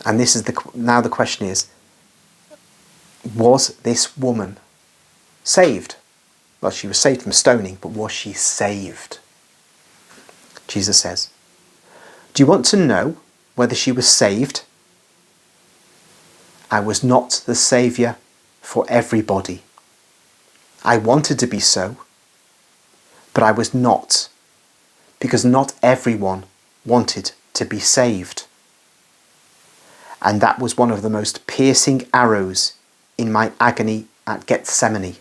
And this is now the question is, was this woman saved? Well, she was saved from stoning, but was she saved? Jesus says, do you want to know whether she was saved? I was not the saviour for everybody. I wanted to be so, but I was not, because not everyone wanted to be saved. And that was one of the most piercing arrows in my agony at Gethsemane.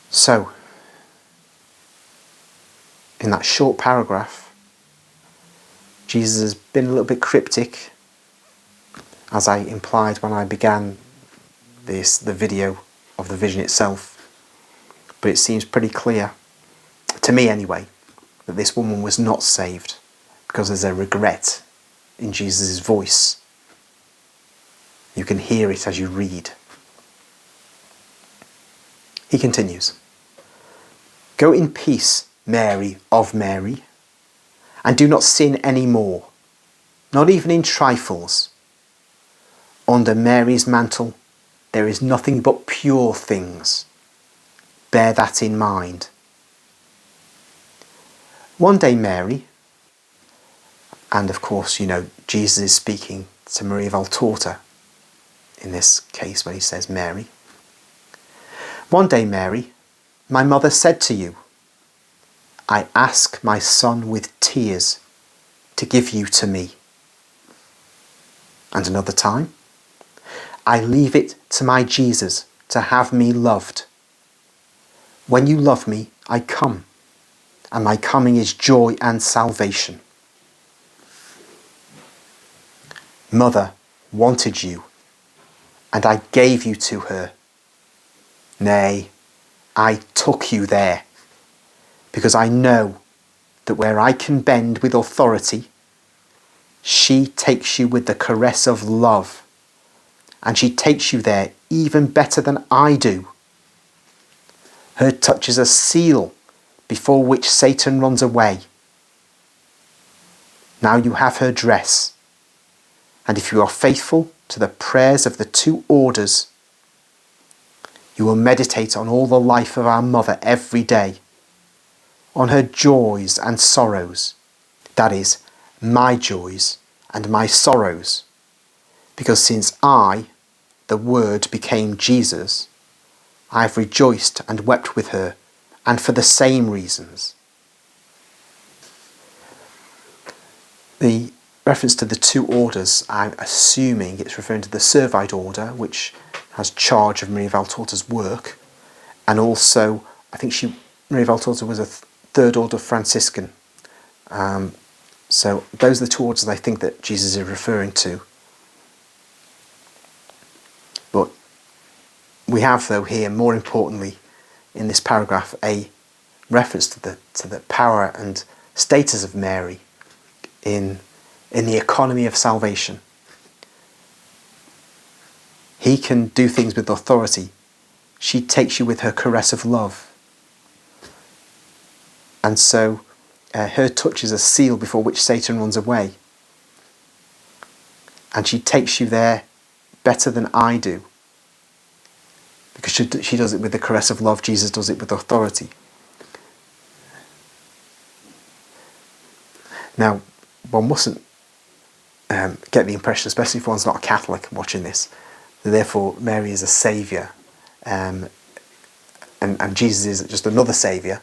So, in that short paragraph, Jesus has been a little bit cryptic, as I implied when I began the video of the vision itself. But it seems pretty clear, to me anyway, that this woman was not saved, because there's a regret in Jesus' voice. You can hear it as you read. He continues, go in peace, Mary of Mary, and do not sin any more, not even in trifles. Under Mary's mantle there is nothing but pure things. Bear that in mind. One day Mary, and of course, you know, Jesus is speaking to Maria Valtorta in this case when he says Mary. One day Mary, my mother said to you, I ask my son with tears to give you to me. And another time, I leave it to my Jesus to have me loved. When you love me, I come, and my coming is joy and salvation. Mother wanted you, and I gave you to her. Nay, I took you there, because I know that where I can bend with authority, she takes you with the caress of love, and she takes you there even better than I do. Her touch is a seal before which Satan runs away. Now you have her dress, and if you are faithful to the prayers of the two orders, you will meditate on all the life of our mother every day, on her joys and sorrows, that is, my joys and my sorrows, because since I, the Word, became Jesus, I have rejoiced and wept with her, and for the same reasons. The reference to the two orders, I'm assuming it's referring to the Servite order, which has charge of Maria Valtorta's work, and also, I think Maria Valtorta was a third order Franciscan. So those are the two orders I think that Jesus is referring to. But we have, though, here, more importantly, in this paragraph, a reference to the power and status of Mary in the economy of salvation. He can do things with authority. She takes you with her caress of love. And so her touch is a seal before which Satan runs away. And she takes you there better than I do, because she does it with the caress of love. Jesus does it with authority. Now, one mustn't get the impression, especially if one's not a Catholic watching this, that therefore Mary is a saviour, and Jesus is just another saviour.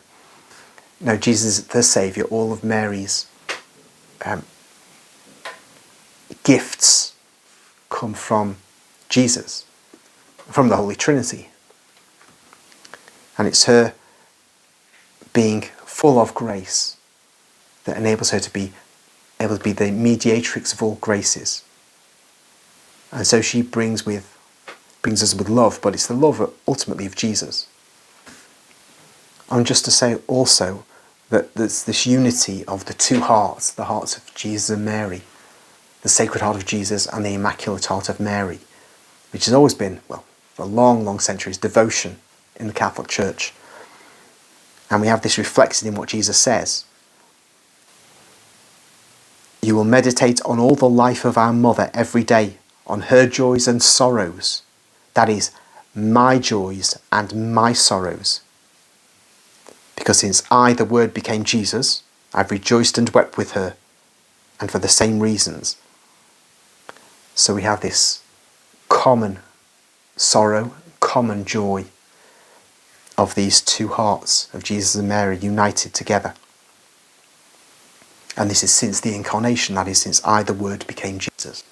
No, Jesus is the saviour. All of Mary's gifts come from Jesus, from the Holy Trinity. And it's her being full of grace that enables her to be able to be the mediatrix of all graces. And so she brings us with love, but it's the love ultimately of Jesus. And just to say also that there's this unity of the two hearts, the hearts of Jesus and Mary, the Sacred Heart of Jesus and the Immaculate Heart of Mary, which has always been, well, for long, long centuries, devotion in the Catholic Church. And we have this reflected in what Jesus says. You will meditate on all the life of our mother every day, on her joys and sorrows. That is, my joys and my sorrows. Because since I, the Word, became Jesus, I've rejoiced and wept with her, and for the same reasons. So we have this common sorrow, common joy of these two hearts of Jesus and Mary united together. And this is since the incarnation, that is, since I, the Word, became Jesus.